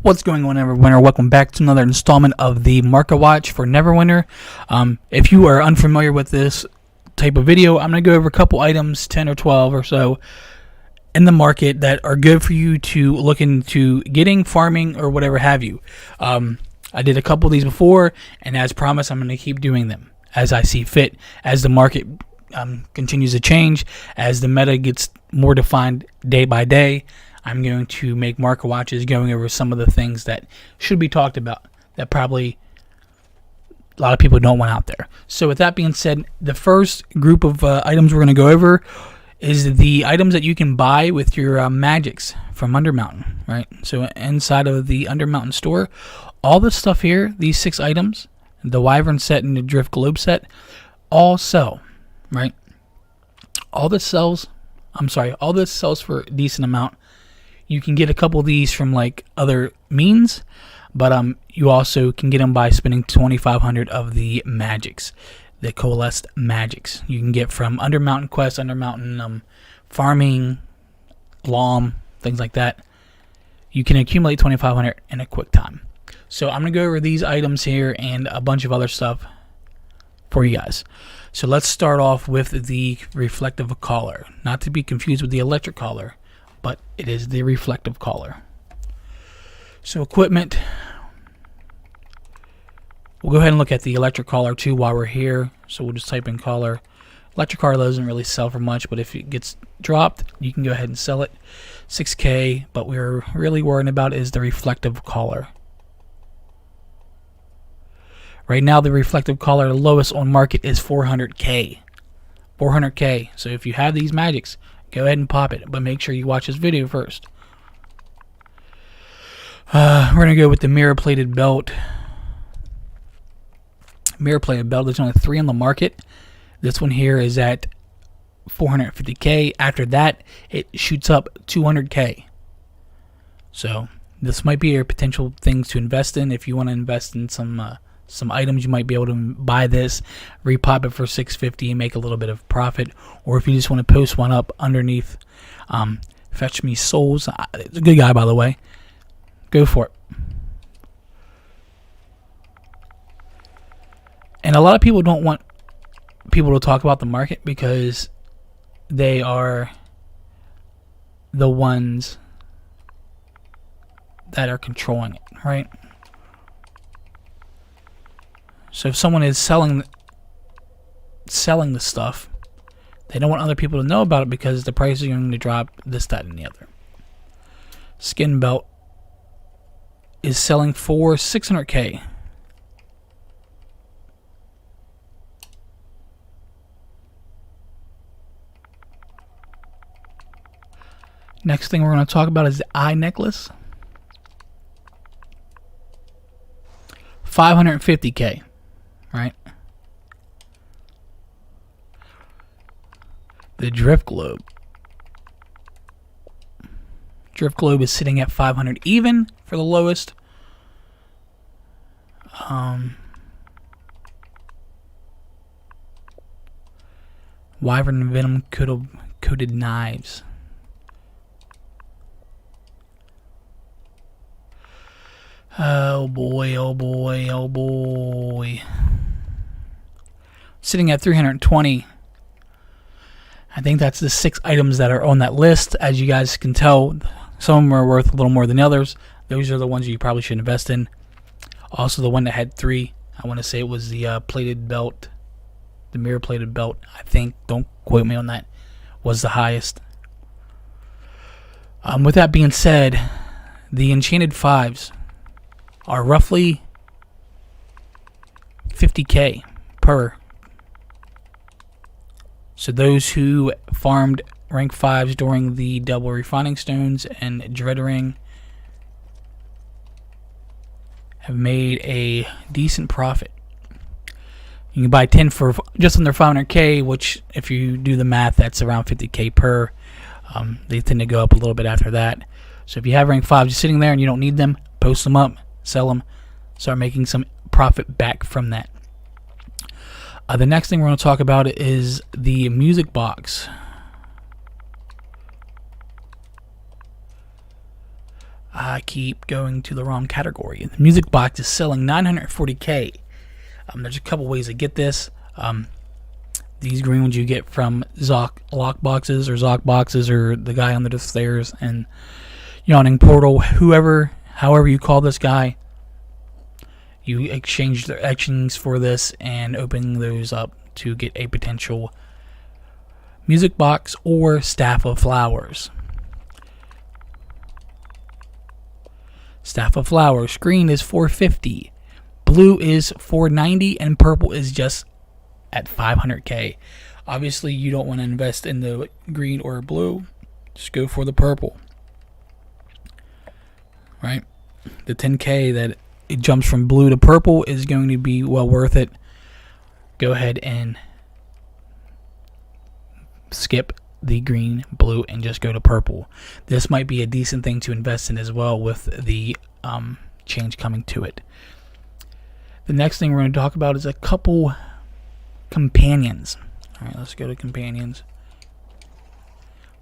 What's going on, Neverwinter? Welcome back to another installment of the Market Watch for Neverwinter. If you are unfamiliar with this type of video, I'm going to go over a couple items, 10 or 12 or so, in the market that are good for you to look into getting, farming, or whatever have you. I did a couple of these before, and as promised, I'm going to keep doing them as I see fit, as the market continues to change, as the meta gets more defined day by day. I'm going to make market watches going over some of the things that should be talked about that probably a lot of people don't want out there. So with that being said, the first group of items we're going to go over is the items that you can buy with your magics from Undermountain, right? So inside of the Undermountain store, all this stuff here, these 6 items, the Wyvern Set and the Drift Globe Set, all sell, right? All this sells for a decent amount. You can get a couple of these from like other means, but you also can get them by spending 2,500 of the magics, the coalesced magics. You can get from Undermountain Quest, Undermountain farming, LOM, things like that. You can accumulate 2,500 in a quick time. So I'm gonna go over these items here and a bunch of other stuff for you guys. So let's start off with the reflective collar, not to be confused with the electric collar, but it is the reflective collar. So equipment, we'll go ahead and look at the electric collar too while we're here. So we'll just type in collar. Electric collar doesn't really sell for much, but if it gets dropped, you can go ahead and sell it. 6K, but we're really worrying about is the reflective collar. Right now, the reflective collar, the lowest on market is 400K. 400K. So if you have these magics, go ahead and pop it, but make sure you watch this video first. We're going to go with the mirror-plated belt. Mirror-plated belt, there's only 3 on the market. This one here is at 450K. After that, it shoots up 200K. So this might be your potential things to invest in. If you want to invest in some items, you might be able to buy this, repop it for 650 and make a little bit of profit. Or if you just want to post one up underneath, Fetch Me Souls, it's a good guy, by the way, go for it. And a lot of people don't want people to talk about the market because they are the ones that are controlling it, right? So if someone is selling the stuff, they don't want other people to know about it because the price is going to drop, this, that, and the other. Skin belt is selling for 600K. Next thing we're going to talk about is the eye necklace. 550K. Right? The Drift Globe. Drift Globe is sitting at 500 even for the lowest. Wyvern Venom coated knives. Oh boy, oh boy, oh boy. Sitting at 320. I think that's the 6 items that are on that list. As you guys can tell, some of them are worth a little more than the others. Those are the ones you probably should invest in. Also, the one that had 3, I want to say it was the plated belt, the mirror plated belt. I think, don't quote me on that, was the highest. With that being said, the enchanted 5s are roughly 50K per. So those who farmed rank 5s during the double refining stones and dreadering have made a decent profit. You can buy 10 for just under 500K, which if you do the math, that's around 50K per. They tend to go up a little bit after that. So if you have rank 5s just sitting there and you don't need them, post them up, sell them, start making some profit back from that. The next thing we're going to talk about is the music box. I keep going to the wrong category. The music box is selling 940k. There's a couple ways to get this. These green ones you get from Zoc lock boxes or Zoc boxes, or the guy under the stairs and Yawning Portal, however you call this guy. You exchange their etchings for this and open those up to get a potential music box or Staff of Flowers. Staff of Flowers. Green is 450. Blue is 490, and purple is just at 500k. Obviously, you don't want to invest in the green or blue. Just go for the purple. Right? The 10k that it jumps from blue to purple is going to be well worth it. Go ahead and skip the green, blue, and just go to purple. This might be a decent thing to invest in as well with the change coming to it. The next thing we're going to talk about is a couple companions. Alright, let's go to companions.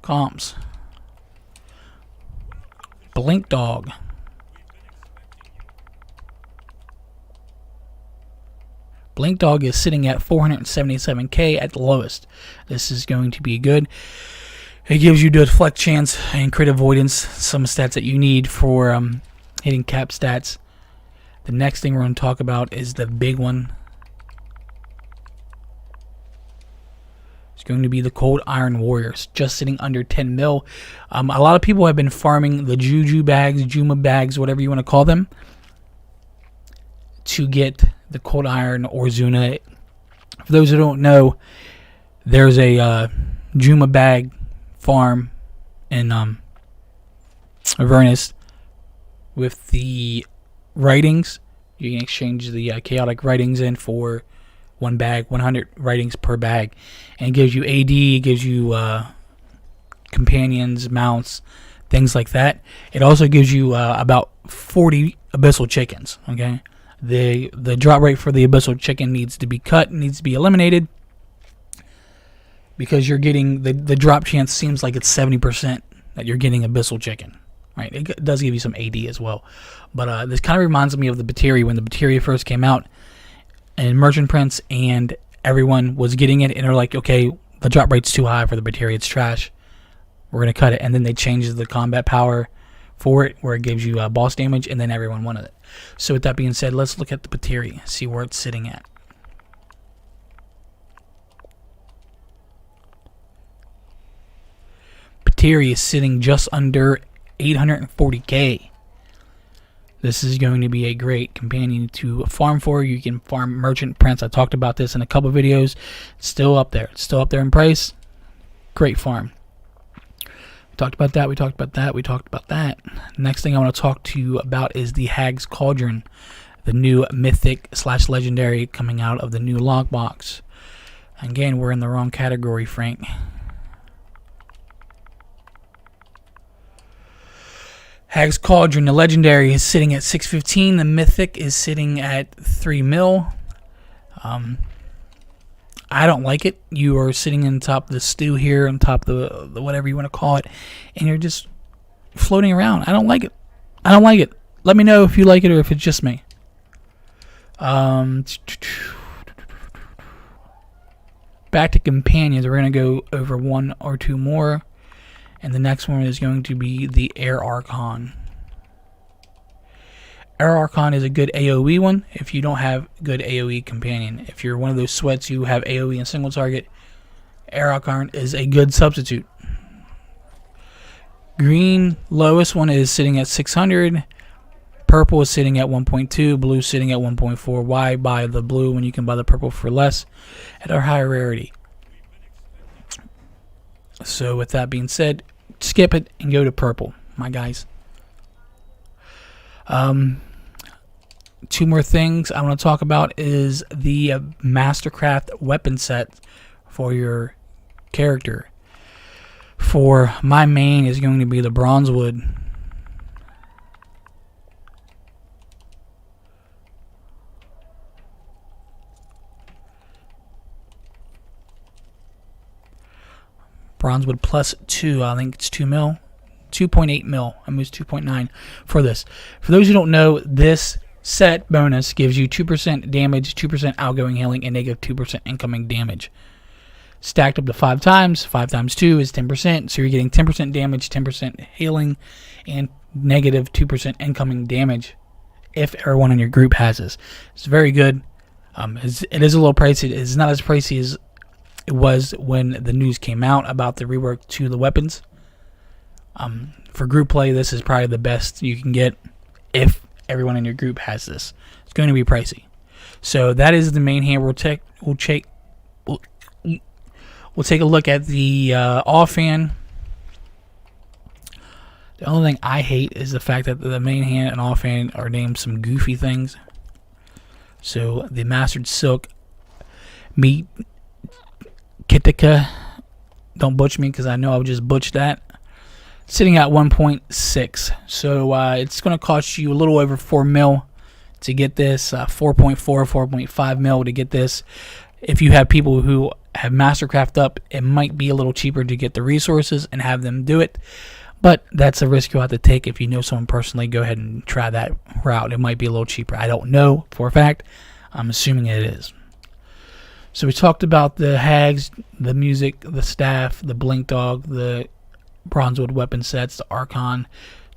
Comps. Blink Dog. Blink Dog is sitting at 477k at the lowest. This is going to be good. It gives you deflect chance and crit avoidance, some stats that you need for hitting cap stats. The next thing we're going to talk about is the big one. It's going to be the Cold Iron Warriors, just sitting under 10 mil. A lot of people have been farming the Juju bags, Juma bags, whatever you want to call them, to get the Cold Iron or Zuna. For those who don't know, there's a Juma bag farm in Avernus with the writings. You can exchange the chaotic writings in for one bag, 100 writings per bag, and it gives you AD, it gives you companions, mounts, things like that. It also gives you about 40 abyssal chickens. Okay, the drop rate for the abyssal chicken needs to be cut, needs to be eliminated, because you're getting the drop chance seems like it's 70% that you're getting abyssal chicken. Right, it does give you some AD as well, but this kind of reminds me of the Batteria when the Batteria first came out. And Merchant Prince and everyone was getting it, and they're like, okay, the drop rate's too high for the Batteria, it's trash, we're going to cut it. And then they changed the combat power for it, where it gives you boss damage, and then everyone wanted it. So with that being said, let's look at the Batteria, see where it's sitting at. Batteria is sitting just under 840k. This is going to be a great companion to farm for. You can farm Merchant Prince. I talked about this in a couple videos. It's still up there. It's still up there in price. Great farm. We talked about that. We talked about that. We talked about that. Next thing I want to talk to you about is the Hags Cauldron, the new mythic / legendary coming out of the new lockbox. Again, we're in the wrong category, Frank. Hags Cauldron, the legendary, is sitting at 615. The mythic is sitting at 3 mil. I don't like it. You are sitting on top of the stew here, on top of the whatever you want to call it, and you're just floating around. I don't like it. I don't like it. Let me know if you like it or if it's just me. Back to companions. We're going to go over one or two more. And the next one is going to be the Air Archon. Air Archon is a good AoE one if you don't have good AoE companion. If you're one of those sweats you have AoE and single target, Air Archon is a good substitute. Green, lowest one, is sitting at 600. Purple is sitting at 1.2. Blue sitting at 1.4. Why buy the blue when you can buy the purple for less at a higher rarity? So with that being said, skip it and go to purple, my guys. Two more things I want to talk about is the Mastercraft Weapon Set for your character. For my main is going to be the Bronzewood. Bronzewood +2, I think it's 2 mil. 2.8 mil, almost 2.9 for this. For those who don't know, this set bonus gives you 2% damage, 2% outgoing healing, and negative 2% incoming damage. Stacked up to 5 times. 5 times 2 is 10%, so you're getting 10% damage, 10% healing, and negative 2% incoming damage if everyone in your group has this. It's very good. It is a little pricey. It is not as pricey as it was when the news came out about the rework to the weapons. For group play, this is probably the best you can get if everyone in your group has this. It's going to be pricey. So that is the main hand. We'll take a look at the offhand. The only thing I hate is the fact that the main hand and offhand are named some goofy things. So the Mastered Silk Meat Kitika, don't butch me because I know I would just butch that. Sitting at 1.6, so it's going to cost you a little over 4 mil to get this. 4.4, 4.5 mil to get this. If you have people who have Mastercraft up, it might be a little cheaper to get the resources and have them do it. But that's a risk you'll have to take. If you know someone personally, go ahead and try that route. It might be a little cheaper. I don't know for a fact. I'm assuming it is. So we talked about the Hags, the music, the staff, the Blink Dog, the Bronzewood weapon sets, the Archon.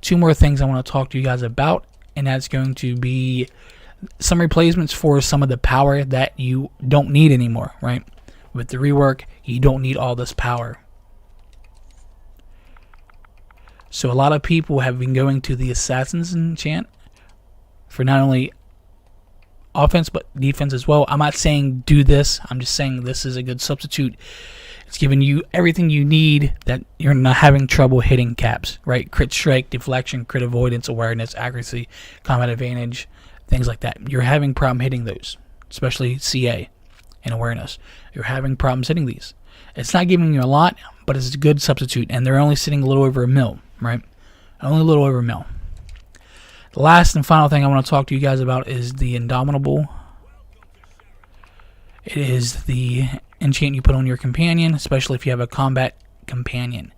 2 more things I want to talk to you guys about, and that's going to be some replacements for some of the power that you don't need anymore, right? With the rework, you don't need all this power. So a lot of people have been going to the Assassin's enchant for not only offense but defense as well. I'm not saying do this. I'm just saying this is a good substitute. It's giving you everything you need that you're not having trouble hitting caps, right? Crit strike, deflection, crit avoidance, awareness, accuracy, combat advantage, things like that. You're having problem hitting those, especially CA and awareness. You're having problems hitting these. It's not giving you a lot, but it's a good substitute, and they're only sitting a little over a mil, right? Only a little over a mil. The last and final thing I want to talk to you guys about is the Indomitable. It is the enchant you put on your companion, especially if you have a combat companion.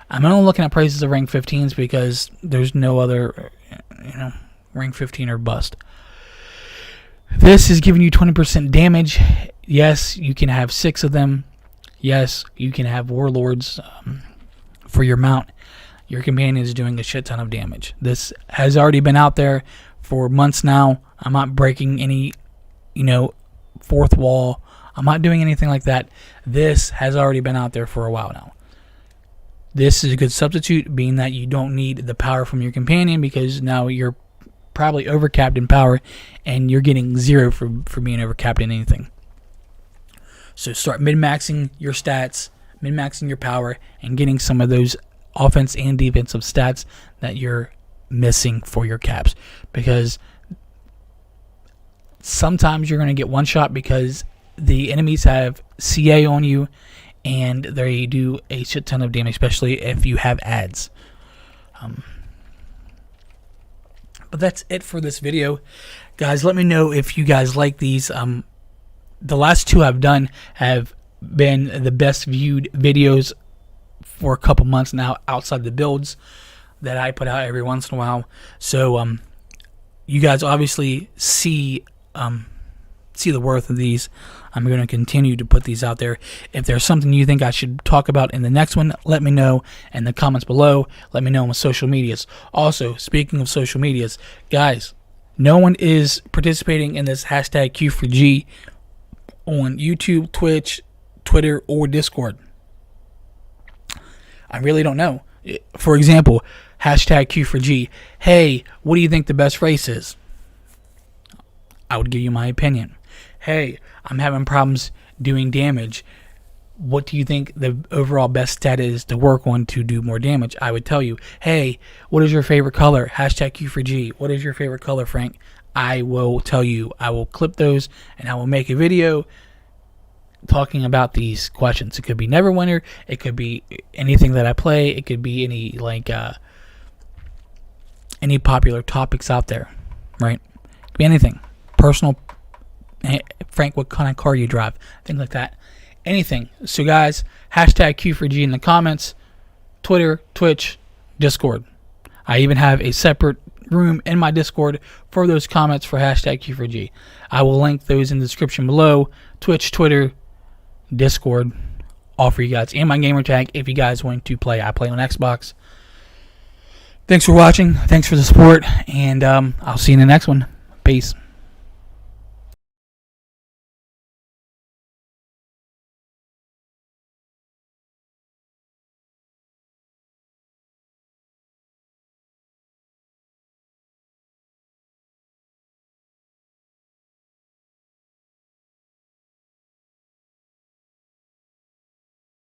I'm only looking at prices of rank 15s because there's no other, rank 15 or bust. This is giving you 20% damage. Yes, you can have 6 of them. Yes, you can have warlords for your mount. Your companion is doing a shit ton of damage. This has already been out there for months now. I'm not breaking any, fourth wall. I'm not doing anything like that. This has already been out there for a while now. This is a good substitute, being that you don't need the power from your companion because now you're probably overcapped in power and you're getting 0 for being overcapped in anything. So start min-maxing your stats, min-maxing your power, and getting some of those offense and defensive stats that you're missing for your caps. Because sometimes you're going to get one shot because the enemies have CA on you and they do a shit ton of damage, especially if you have ads. But that's it for this video. Guys, let me know if you guys like these. The last 2 I've done have been the best viewed videos for a couple months now outside the builds that I put out every once in a while. So you guys obviously see the worth of these. I'm going to continue to put these out there. If there's something you think I should talk about in the next one, let me know in the comments below. Let me know on my social medias. Also, speaking of social medias, guys, no one is participating in this hashtag Q4G on YouTube, Twitch, Twitter, or Discord. I really don't know. For example, hashtag Q4G. Hey, what do you think the best race is? I would give you my opinion. Hey, I'm having problems doing damage. What do you think the overall best stat is to work on to do more damage? I would tell you. Hey, what is your favorite color? Hashtag Q4G. What is your favorite color, Frank? I will tell you. I will clip those and I will make a video talking about these questions. It could be Neverwinter. It could be anything that I play. It could be any popular topics out there, right? It could be anything. Personal. Frank, what kind of car you drive? Things like that. Anything. So guys, hashtag Q4G in the comments. Twitter, Twitch, Discord. I even have a separate room in my Discord for those comments for hashtag Q4G. I will link those in the description below. Twitch, Twitter, Discord, all for you guys, and my Gamertag if you guys want to play. I play on Xbox. Thanks for watching. Thanks for the support, and I'll see you in the next one. Peace.